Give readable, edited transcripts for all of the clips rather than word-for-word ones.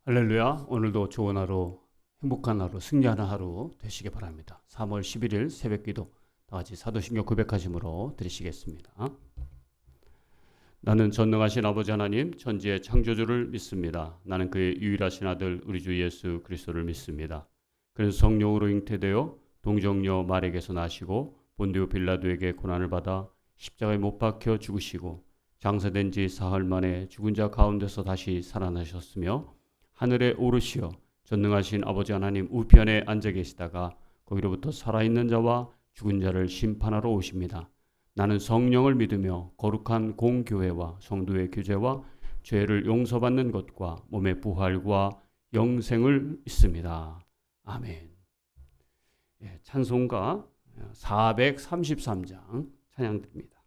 할렐루야. 오늘도 좋은 하루, 행복한 하루, 승리하는 하루 되시기 바랍니다. 3월 11일 새벽기도 다같이 사도신경 고백하심으로 드리시겠습니다. 나는 전능하신 아버지 하나님 천지의 창조주를 믿습니다. 나는 그의 유일하신 아들 우리 주 예수 그리스도를 믿습니다. 그는 성령으로 잉태되어 동정녀 마리에게서 나시고 본디오 빌라도에게 고난을 받아 십자가에 못 박혀 죽으시고 장사된 지 사흘 만에 죽은 자 가운데서 다시 살아나셨으며 하늘에 오르시어 전능하신 아버지 하나님 우편에 앉아 계시다가 거기로부터 살아있는 자와 죽은 자를 심판하러 오십니다. 나는 성령을 믿으며 거룩한 공교회와 성도의 교제와 죄를 용서받는 것과 몸의 부활과 영생을 믿습니다. 아멘. 찬송가 433장 찬양드립니다.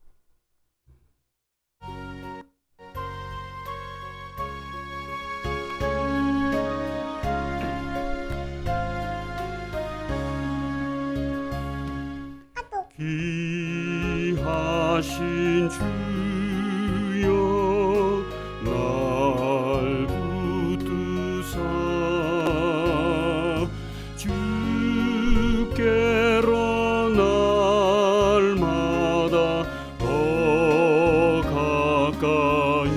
귀하신 주여 날 붙드사 주께로 날마다 더 가까이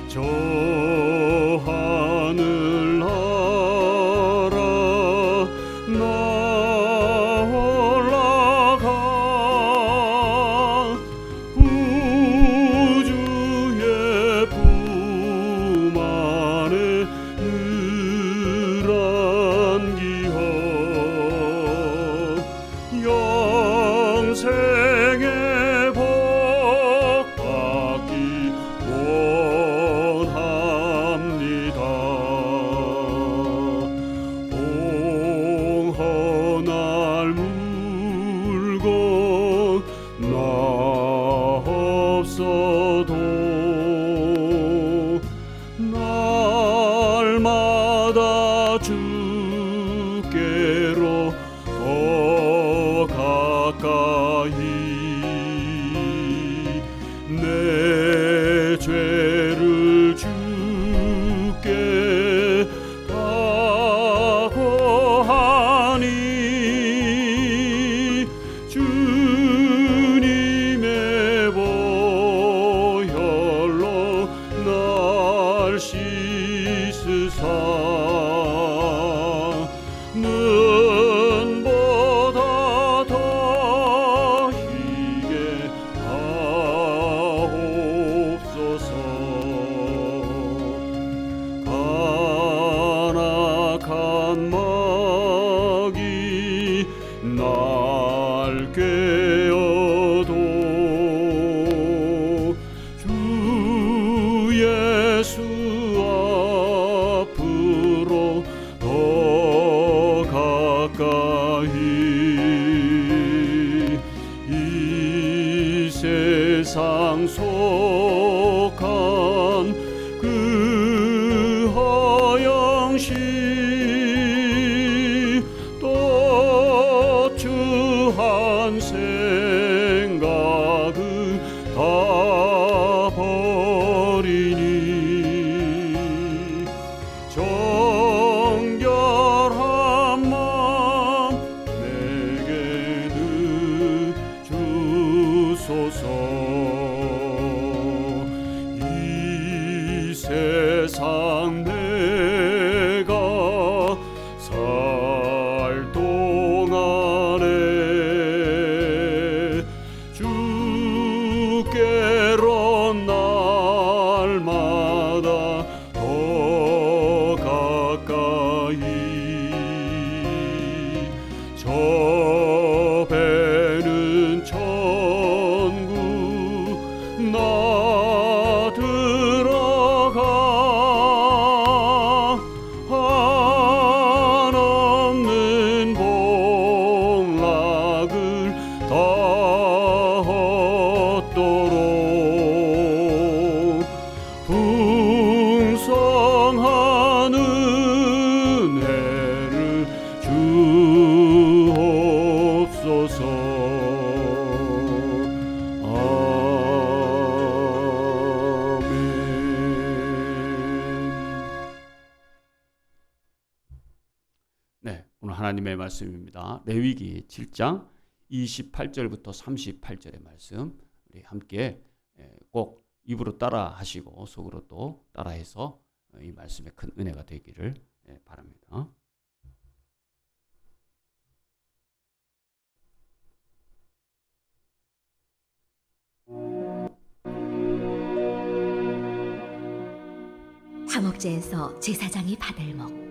저 하늘 나라 우주의 품 안에 늘 안기어 영생의 복 받기 원합니다. 봉헌할 물건 나 없어도 날마다 주께로 더 가까이 내 죄를 주께 다 고하니 주님의 보혈로 날 씻으사 눈보다 더 희게 하옵소서. 간악한 마귀 날 깨어도 주 예수 앞으로 더 가까이 이 세상 속한 그 허영시 또 추한 생각을 다 버리니 정결한 마음 내게는 주소서. 이 세상 내가 살 동안에 주께로 날마다 더 가까이 저 배는 천국 나 들어가 하나님의 말씀입니다. 레위기 7장 28절부터 38절의 말씀 우리 함께 꼭 입으로 따라 하시고 속으로 또 따라해서 이 말씀에 큰 은혜가 되기를 바랍니다. 화목제에서 제사장이 받을 목.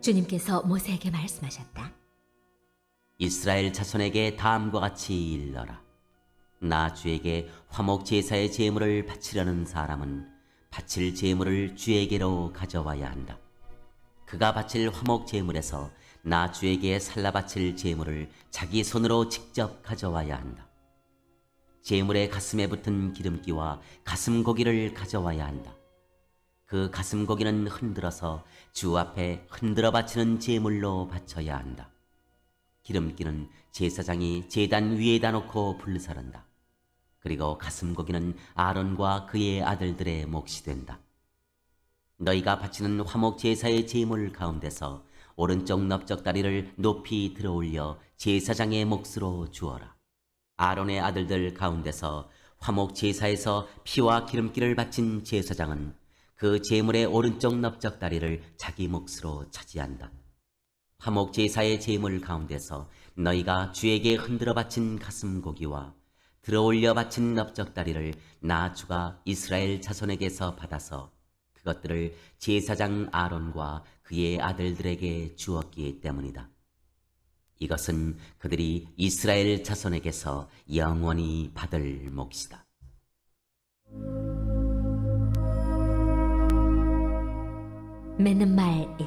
주님께서 모세에게 말씀하셨다. 이스라엘 자손에게 다음과 같이 일러라. 나 주에게 화목 제사의 제물을 바치려는 사람은 바칠 제물을 주에게로 가져와야 한다. 그가 바칠 화목 제물에서 나 주에게 살라 바칠 제물을 자기 손으로 직접 가져와야 한다. 제물의 가슴에 붙은 기름기와 가슴 고기를 가져와야 한다. 그 가슴 고기는 흔들어서 주 앞에 흔들어 바치는 제물로 바쳐야 한다. 기름기는 제사장이 제단 위에다 놓고 불사른다. 그리고 가슴 고기는 아론과 그의 아들들의 몫이 된다. 너희가 바치는 화목 제사의 제물 가운데서 오른쪽 넓적다리를 높이 들어올려 제사장의 몫으로 주어라. 아론의 아들들 가운데서 화목 제사에서 피와 기름기를 바친 제사장은 그 제물의 오른쪽 넓적다리를 자기 몫으로 차지한다. 화목 제사의 제물 가운데서 너희가 주에게 흔들어 바친 가슴 고기와 들어올려 바친 넓적다리를 나 주가 이스라엘 자손에게서 받아서 그것들을 제사장 아론과 그의 아들들에게 주었기 때문이다. 이것은 그들이 이스라엘 자손에게서 영원히 받을 몫이다. 맺는 말 1.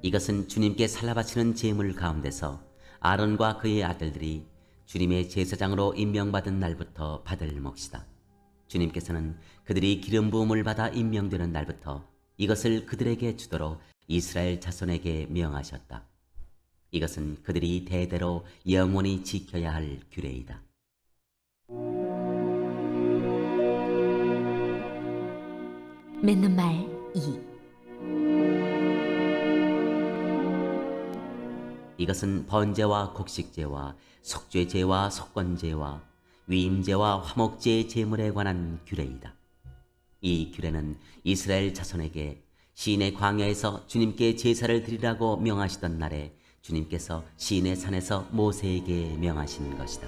이것은 주님께 살라 바치는 제물 가운데서 아론과 그의 아들들이 주님의 제사장으로 임명받은 날부터 받을 몫이다. 주님께서는 그들이 기름 부음을 받아 임명되는 날부터 이것을 그들에게 주도록 이스라엘 자손에게 명하셨다. 이것은 그들이 대대로 영원히 지켜야 할 규례이다. 맺는 말 2. 이것은 번제와 곡식제와 속죄제와 속건제와 위임제와 화목제의 제물에 관한 규례이다. 이 규례는 이스라엘 자손에게 시내 광야에서 주님께 제사를 드리라고 명하시던 날에 주님께서 시내 산에서 모세에게 명하신 것이다.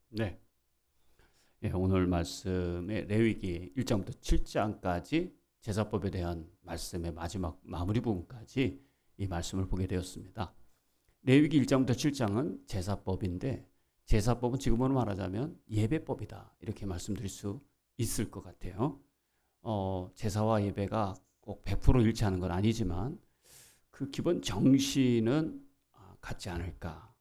네. 오늘 말씀의 레위기 1장부터 7장까지 제사법에 대한 말씀의 마지막 마무리 부분까지 이 말씀을 보게 되었습니다. 레위기 1장부터 7장은 제사법인데 제사법은 지금으로 말하자면 예배법이다 이렇게 말씀드릴 수 있을 것 같아요. 제사와 예배가 꼭 100% 일치하는 건 아니지만 그 기본 정신은 같지 않을까.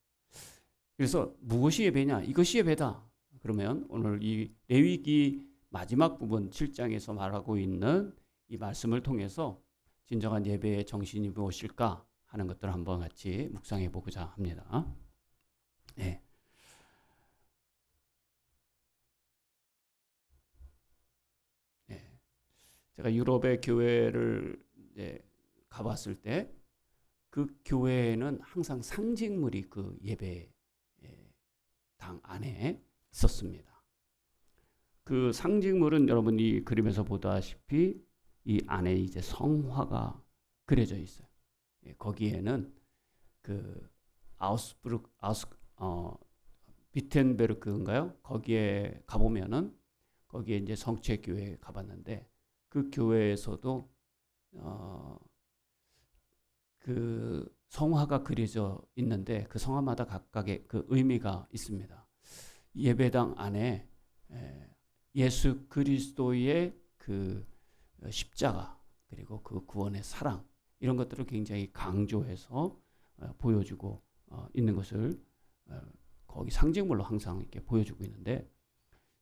그래서 무엇이 예배냐? 이것이 예배다. 그러면 오늘 이 레위기 마지막 부분 7장에서 말하고 있는 이 말씀을 통해서 진정한 예배의 정신이 무엇일까 하는 것들을 한번 같이 묵상해 보고자 합니다. 네. 네. 제가 유럽의 교회를 가봤을 때 그 교회에는 항상 상징물이 그 예배 당 안에 있었습니다. 그 상징물은 여러분이 그림에서 보다시피 이 안에 이제 성화가 그려져 있어요. 거기에는 그 비텐베르크인가요? 거기에 가보면은 거기에 이제 성체교회에 가봤는데 그 교회에서도 그 성화가 그려져 있는데 그 성화마다 각각의 그 의미가 있습니다. 예배당 안에 예수 그리스도의 그 십자가 그리고 그 구원의 사랑 이런 것들을 굉장히 강조해서 보여주고 있는 것을 거기 상징물로 항상 이렇게 보여주고 있는데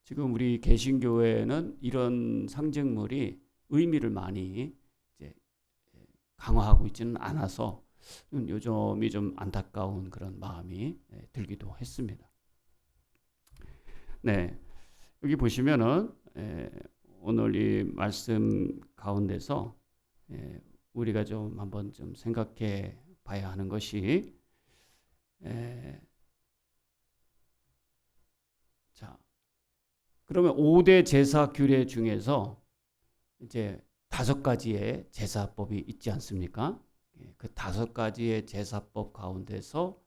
지금 우리 개신교회는 이런 상징물이 의미를 많이 이제 강화하고 있지는 않아서 요점이 좀 안타까운 그런 마음이 들기도 했습니다. 네, 여기 보시면은 오늘 이 말씀 가운데서 우리가 좀 한번 좀 생각해 봐야 하는 것이 자, 그러면 5대 제사 규례 중에서 이제 5가지의 제사법이 있지 않습니까? 그 5가지의 제사법 가운데서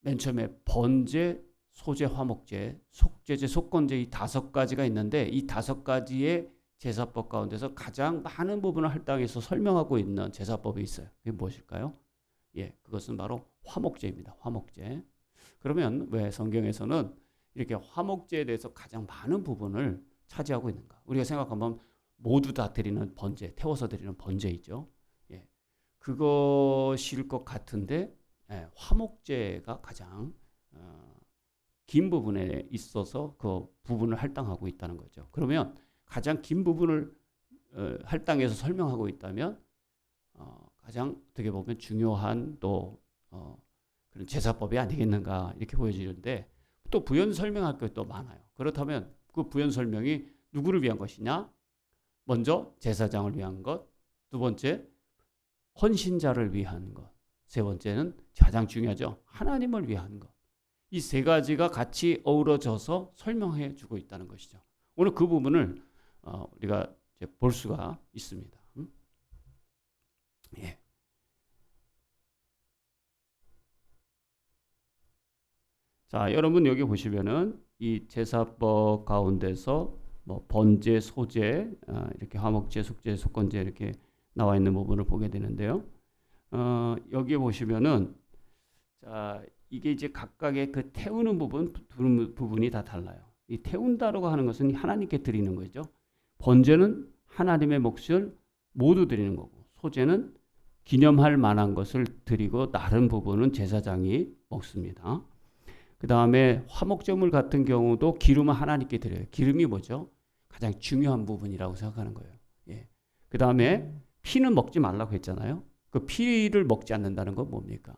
맨 처음에 번제, 소제, 화목제, 속제제, 속건제 이 5가지가 있는데 이 5가지의 제사법 가운데서 가장 많은 부분을 할당해서 설명하고 있는 제사법이 있어요. 그게 무엇일까요? 그것은 바로 화목제입니다. 화목제. 그러면 왜 성경에서는 이렇게 화목제에 대해서 가장 많은 부분을 차지하고 있는가? 우리가 생각하면 모두 다 드리는 번제, 태워서 드리는 번제이죠. 그것일 것 같은데 화목제가 가장 긴 부분에 있어서 그 부분을 할당하고 있다는 거죠. 그러면 가장 긴 부분을 할당해서 설명하고 있다면 가장 어떻게 보면 중요한 또 그런 제사법이 아니겠는가 이렇게 보여지는데 또 부연 설명할 것도 많아요. 그렇다면 그 부연 설명이 누구를 위한 것이냐? 먼저 제사장을 위한 것, 두 번째 헌신자를 위한 것, 세 번째는 가장 중요하죠. 하나님을 위한 것. 이 3가지가 같이 어우러져서 설명해 주고 있다는 것이죠. 오늘 그 부분을 우리가 이제 볼 수가 있습니다. 자, 여러분 여기 보시면은 이 제사법 가운데서 뭐 번제, 소제, 이렇게 화목제, 속제, 속건제 이렇게 나와 있는 부분을 보게 되는데요. 여기 보시면은 자, 이게 이제 각각의 그 태우는 부분이 다 달라요. 이 태운다라고 하는 것은 하나님께 드리는 거죠. 번제는 하나님의 몫을 모두 드리는 거고, 소제는 기념할 만한 것을 드리고 다른 부분은 제사장이 먹습니다. 그 다음에 화목제물 같은 경우도 기름은 하나님께 드려요. 기름이 뭐죠? 가장 중요한 부분이라고 생각하는 거예요. 그 다음에 피는 먹지 말라고 했잖아요. 그 피를 먹지 않는다는 건 뭡니까?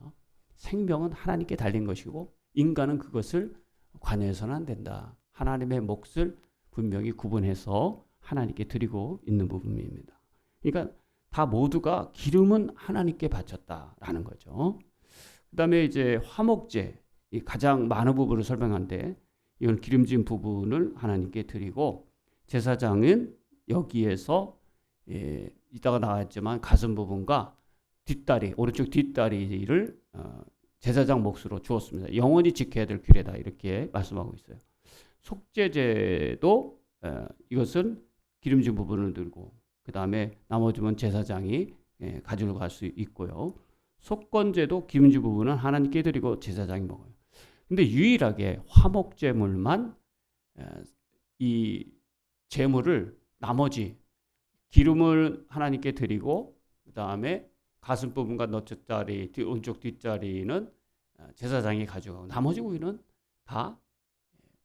생명은 하나님께 달린 것이고 인간은 그것을 관여해서는 안 된다. 하나님의 몫을 분명히 구분해서 하나님께 드리고 있는 부분입니다. 그러니까 다 모두가 기름은 하나님께 바쳤다라는 거죠. 그 다음에 이제 화목제, 이 가장 많은 부분을 설명하는데 이건 기름진 부분을 하나님께 드리고 제사장은 여기에서 이따가 나왔지만 가슴 부분과 뒷다리, 오른쪽 뒷다리를 제사장 몫으로 주었습니다. 영원히 지켜야 될 규례다 이렇게 말씀하고 있어요. 속죄제도 이것은 기름진 부분을 들고 그 다음에 나머지는 제사장이 가지고 갈 수 있고요. 속건제도 기름진 부분은 하나님께 드리고 제사장이 먹어요. 근데 유일하게 화목제물만 이 제물을 나머지 기름을 하나님께 드리고 그 다음에 가슴 부분과 너쪽다리, 오른쪽 뒷다리는 제사장이 가져가고 나머지 부위는 다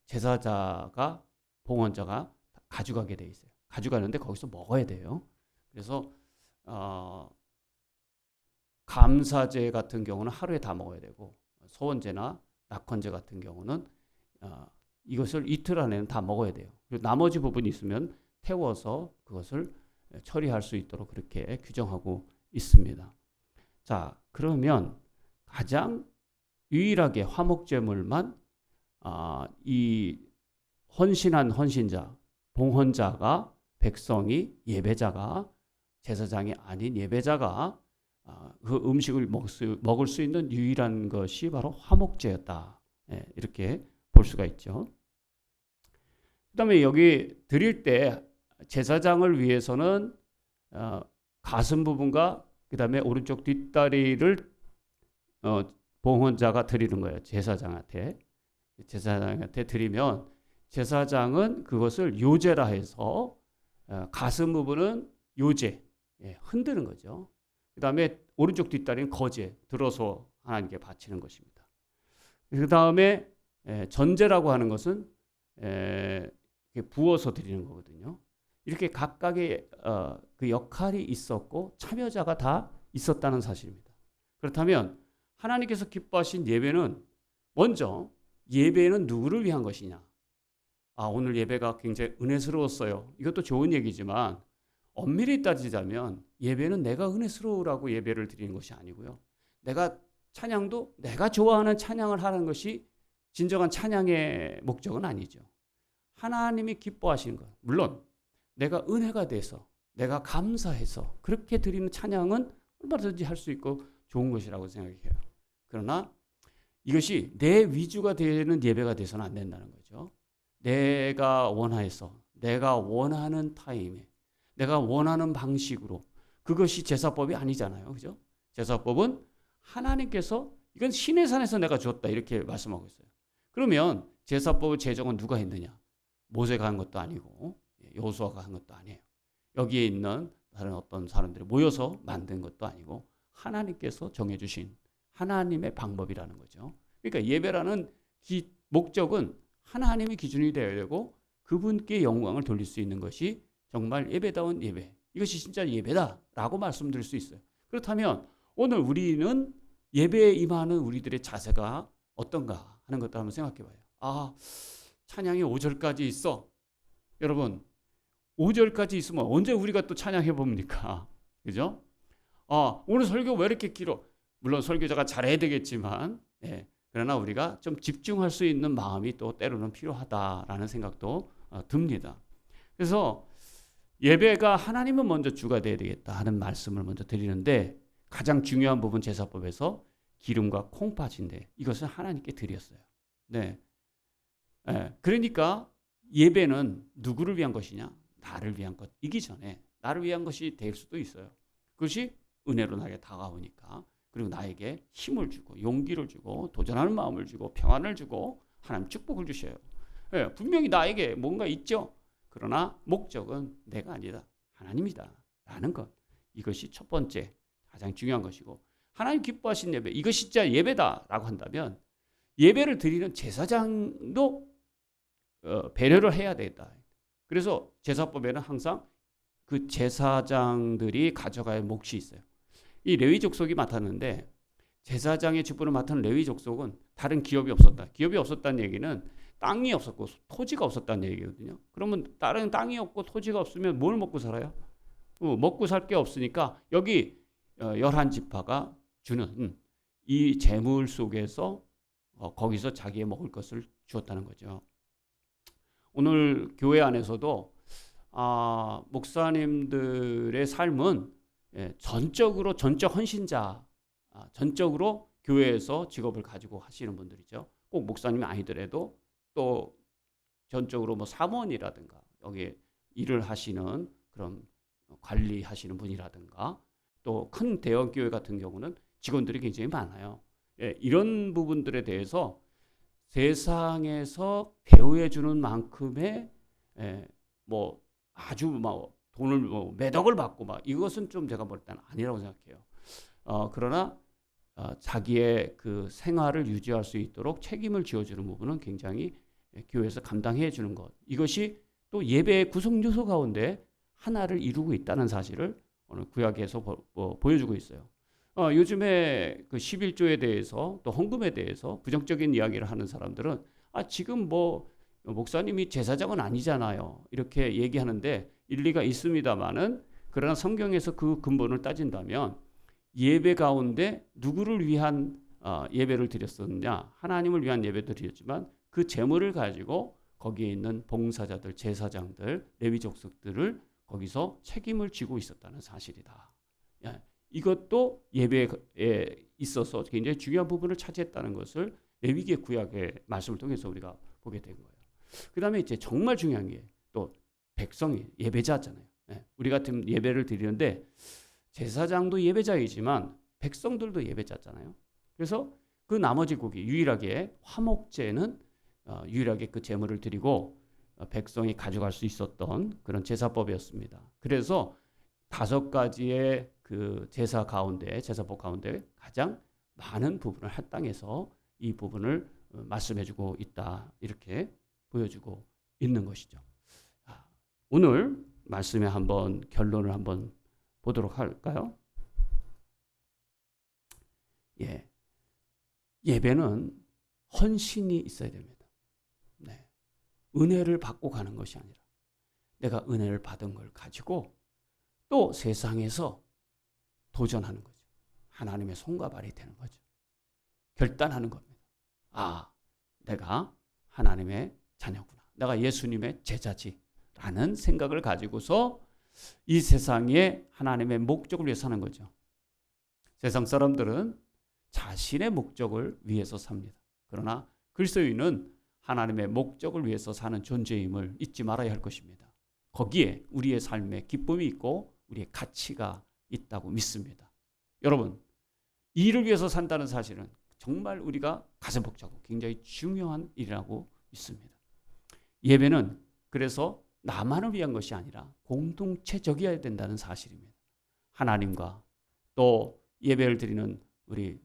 제사자가 봉헌자가 가져가게 돼 있어요. 가져가는데 거기서 먹어야 돼요. 그래서 감사제 같은 경우는 하루에 다 먹어야 되고 소원제나 낙헌제 같은 경우는 이것을 이틀 안에는 다 먹어야 돼요. 그리고 나머지 부분이 있으면 태워서 그것을 처리할 수 있도록 그렇게 규정하고 있습니다. 자, 그러면 가장 유일하게 화목제물만 이 헌신한 헌신자, 봉헌자가 백성이 예배자가 제사장이 아닌 예배자가 그 음식을 먹을 수 있는 유일한 것이 바로 화목제였다. 이렇게 볼 수가 있죠. 그 다음에 여기 드릴 때 제사장을 위해서는 가슴 부분과 그 다음에 오른쪽 뒷다리를 봉헌자가 드리는 거예요. 제사장한테 드리면 제사장은 그것을 요제라 해서 가슴 부분은 요제, 흔드는 거죠. 그 다음에 오른쪽 뒷다리는 거제, 들어서 하나님께 바치는 것입니다. 그 다음에 전제라고 하는 것은 부어서 드리는 거거든요. 이렇게 각각의 그 역할이 있었고 참여자가 다 있었다는 사실입니다. 그렇다면 하나님께서 기뻐하신 예배는 먼저 예배는 누구를 위한 것이냐? 오늘 예배가 굉장히 은혜스러웠어요. 이것도 좋은 얘기지만 엄밀히 따지자면 예배는 내가 은혜스러우라고 예배를 드리는 것이 아니고요. 찬양도 내가 좋아하는 찬양을 하는 것이 진정한 찬양의 목적은 아니죠. 하나님이 기뻐하시는 것. 물론 내가 은혜가 돼서 내가 감사해서 그렇게 드리는 찬양은 얼마든지 할 수 있고 좋은 것이라고 생각해요. 그러나 이것이 내 위주가 되는 예배가 돼서는 안 된다는 거죠. 내가 원해서 내가 원하는 타임에 내가 원하는 방식으로 그것이 제사법이 아니잖아요. 그죠? 제사법은 하나님께서 이건 신의 산에서 내가 주었다 이렇게 말씀하고 있어요. 그러면 제사법의 제정은 누가 했느냐? 모세가 한 것도 아니고 여호수아가 한 것도 아니에요. 여기에 있는 다른 어떤 사람들이 모여서 만든 것도 아니고 하나님께서 정해주신 하나님의 방법이라는 거죠. 그러니까 예배라는 목적은 하나님이 기준이 되어야 되고 그분께 영광을 돌릴 수 있는 것이 정말 예배다운 예배. 이것이 진짜 예배다라고 말씀드릴 수 있어요. 그렇다면 오늘 우리는 예배에 임하는 우리들의 자세가 어떤가 하는 것도 한번 생각해 봐요. 찬양이 5절까지 있어. 여러분 5절까지 있으면 언제 우리가 또 찬양해 봅니까? 그죠? 오늘 설교 왜 이렇게 길어? 물론 설교자가 잘해야 되겠지만 그러나 우리가 좀 집중할 수 있는 마음이 또 때로는 필요하다라는 생각도 듭니다. 그래서 예배가 하나님은 먼저 주가 돼야 되겠다 하는 말씀을 먼저 드리는데 가장 중요한 부분 제사법에서 기름과 콩팥인데 이것은 하나님께 드렸어요. 네. 그러니까 예배는 누구를 위한 것이냐? 나를 위한 것이기 전에 나를 위한 것이 될 수도 있어요. 그것이 은혜로 나에게 다가오니까 그리고 나에게 힘을 주고 용기를 주고 도전하는 마음을 주고 평안을 주고 하나님 축복을 주셔요. 분명히 나에게 뭔가 있죠. 그러나 목적은 내가 아니다. 하나님이다. 라는 것. 이것이 첫 번째 가장 중요한 것이고 하나님 기뻐하신 예배 이것이 진짜 예배다라고 한다면 예배를 드리는 제사장도 배려를 해야 되겠다. 그래서 제사법에는 항상 그 제사장들이 가져갈 몫이 있어요. 이 레위 족속이 맡았는데 제사장의 직분을 맡은 레위 족속은 다른 기업이 없었다. 기업이 없었다는 얘기는 땅이 없었고 토지가 없었다는 얘기거든요. 그러면 다른 땅이 없고 토지가 없으면 뭘 먹고 살아요? 먹고 살 게 없으니까 여기 11지파가 주는 이 재물 속에서 거기서 자기의 먹을 것을 주었다는 거죠. 오늘 교회 안에서도 목사님들의 삶은 전적으로 전적 헌신자, 전적으로 교회에서 직업을 가지고 하시는 분들이죠. 꼭 목사님이 아니더라도 또 전적으로 뭐 사무원이라든가 여기에 일을 하시는 그런 관리하시는 분이라든가 또 큰 대형 교회 같은 경우는 직원들이 굉장히 많아요. 이런 부분들에 대해서 세상에서 대우해 주는 만큼의 뭐 아주 뭐 돈을 매덕을 받고 막 이것은 좀 제가 볼 때는 아니라고 생각해요. 그러나 자기의 그 생활을 유지할 수 있도록 책임을 지어주는 부분은 굉장히 교회에서 감당해 주는 것. 이것이 또 예배의 구성 요소 가운데 하나를 이루고 있다는 사실을 오늘 구약에서 보여주고 있어요. 요즘에 그 11조에 대해서 또 헌금에 대해서 부정적인 이야기를 하는 사람들은 지금 뭐 목사님이 제사장은 아니잖아요. 이렇게 얘기하는데 일리가 있습니다만은 그러나 성경에서 그 근본을 따진다면 예배 가운데 누구를 위한 예배를 드렸었느냐? 하나님을 위한 예배도 드렸지만 그 재물을 가지고 거기에 있는 봉사자들, 제사장들, 레위 족속들을 거기서 책임을 지고 있었다는 사실이다. 이것도 예배에 있어서 굉장히 중요한 부분을 차지했다는 것을 레위기 구약의 말씀을 통해서 우리가 보게 된 거예요. 그 다음에 이제 정말 중요한 게 또 백성이 예배자잖아요. 우리 같은 예배를 드리는데 제사장도 예배자이지만 백성들도 예배자잖아요. 그래서 그 나머지 곡이 유일하게 화목제는 유일하게 그 제물을 드리고 백성이 가져갈 수 있었던 그런 제사법이었습니다. 그래서 5가지의 그 제사법 가운데 가장 많은 부분을 할당해서 이 부분을 말씀해주고 있다. 이렇게 보여주고 있는 것이죠. 오늘 말씀에 한번 결론을 한번 보도록 할까요? 예배는 헌신이 있어야 됩니다. 네. 은혜를 받고 가는 것이 아니라 내가 은혜를 받은 걸 가지고 또 세상에서 도전하는 거죠. 하나님의 손과 발이 되는 거죠. 결단하는 겁니다. 아, 내가 하나님의 자녀구나. 내가 예수님의 제자지. 라는 생각을 가지고서 이 세상에 하나님의 목적을 위해 사는 거죠. 세상 사람들은 자신의 목적을 위해서 삽니다. 그러나 그리스도인은 하나님의 목적을 위해서 사는 존재임을 잊지 말아야 할 것입니다. 거기에 우리의 삶에 기쁨이 있고 우리의 가치가 있다고 믿습니다. 여러분, 이를 위해서 산다는 사실은 정말 우리가 가슴 벅차고 굉장히 중요한 일이라고 믿습니다. 예배는 그래서 나만을 위한 것이 아니라 공동체적이어야 된다는 사실입니다. 하나님과 또 예배를 드리는 우리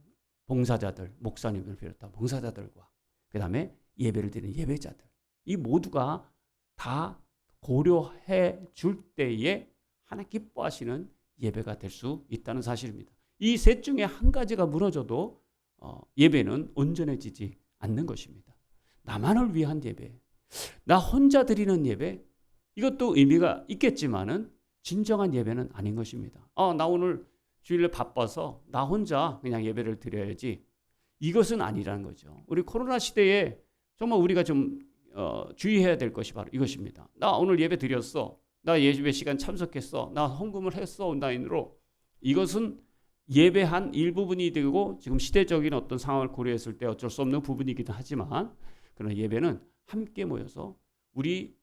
봉사자들, 목사님을 비롯한 봉사자들과 그 다음에 예배를 드리는 예배자들, 이 모두가 다 고려해 줄 때에 하나님 기뻐하시는 예배가 될 수 있다는 사실입니다. 이 셋 중에 한 가지가 무너져도 예배는 온전해지지 않는 것입니다. 나만을 위한 예배, 나 혼자 드리는 예배, 이것도 의미가 있겠지만은 진정한 예배는 아닌 것입니다. 나 오늘 주일에 바빠서 나 혼자 그냥 예배를 드려야지. 이것은 아니라는 거죠. 우리 코로나 시대에 정말 우리가 좀 주의해야 될 것이 바로 이것입니다. 나 오늘 예배 드렸어. 나 예배 시간 참석했어. 나 헌금을 했어. 온라인으로. 이것은 예배한 일부분이 되고 지금 시대적인 어떤 상황을 고려했을 때 어쩔 수 없는 부분이기도 하지만 그러나 예배는 함께 모여서 우리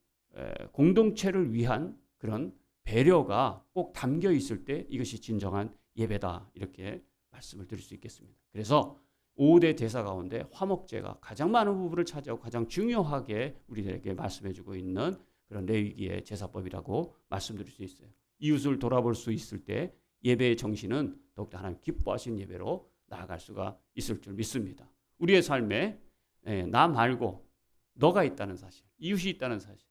공동체를 위한 그런 배려가 꼭 담겨 있을 때 이것이 진정한 예배다, 이렇게 말씀을 드릴 수 있겠습니다. 그래서 5대 제사 가운데 화목제가 가장 많은 부분을 차지하고 가장 중요하게 우리들에게 말씀해주고 있는 그런 레위기의 제사법이라고 말씀드릴 수 있어요. 이웃을 돌아볼 수 있을 때 예배의 정신은 더욱더 하나님 기뻐하신 예배로 나아갈 수가 있을 줄 믿습니다. 우리의 삶에 나 말고 너가 있다는 사실, 이웃이 있다는 사실,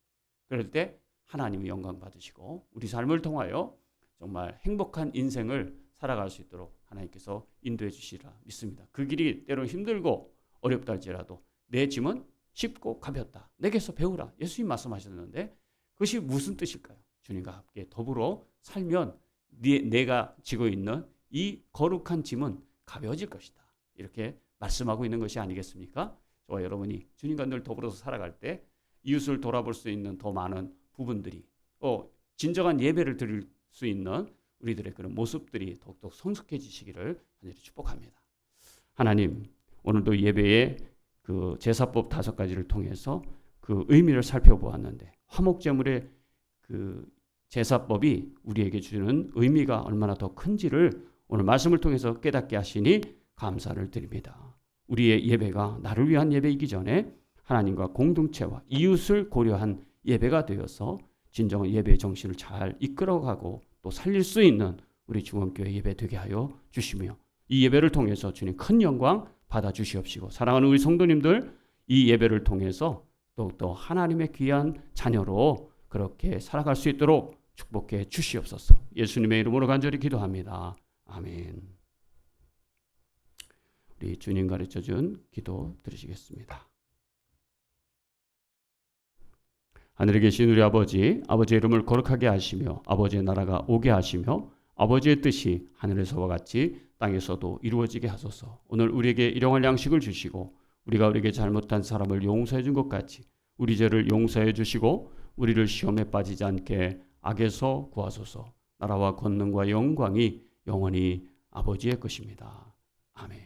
그럴 때 하나님이 영광 받으시고 우리 삶을 통하여 정말 행복한 인생을 살아갈 수 있도록 하나님께서 인도해 주시리라 믿습니다. 그 길이 때로는 힘들고 어렵다 할지라도 내 짐은 쉽고 가볍다. 내게서 배우라. 예수님 말씀하셨는데 그것이 무슨 뜻일까요? 주님과 함께 더불어 살면 내가 지고 있는 이 거룩한 짐은 가벼워질 것이다. 이렇게 말씀하고 있는 것이 아니겠습니까? 저와 여러분이 주님과 늘 더불어서 살아갈 때 이웃을 돌아볼 수 있는 더 많은 부분들이 진정한 예배를 드릴 수 있는 우리들의 그런 모습들이 더욱더 성숙해지시기를 간절히 축복합니다. 하나님, 오늘도 예배의 그 제사법 5가지를 통해서 그 의미를 살펴보았는데 화목제물의 그 제사법이 우리에게 주는 의미가 얼마나 더 큰지를 오늘 말씀을 통해서 깨닫게 하시니 감사를 드립니다. 우리의 예배가 나를 위한 예배이기 전에 하나님과 공동체와 이웃을 고려한 예배가 되어서 진정한 예배의 정신을 잘 이끌어가고 또 살릴 수 있는 우리 중원교회 예배 되게 하여 주시며 이 예배를 통해서 주님 큰 영광 받아 주시옵시고 사랑하는 우리 성도님들 이 예배를 통해서 더욱더 하나님의 귀한 자녀로 그렇게 살아갈 수 있도록 축복해 주시옵소서. 예수님의 이름으로 간절히 기도합니다. 아멘. 우리 주님 가르쳐준 기도 들으시겠습니다. 하늘에 계신 우리 아버지, 아버지의 이름을 거룩하게 하시며 아버지의 나라가 오게 하시며 아버지의 뜻이 하늘에서와 같이 땅에서도 이루어지게 하소서. 오늘 우리에게 일용할 양식을 주시고 우리가 우리에게 잘못한 사람을 용서해 준 것 같이 우리 죄를 용서해 주시고 우리를 시험에 빠지지 않게 악에서 구하소서. 나라와 권능과 영광이 영원히 아버지의 것입니다. 아멘.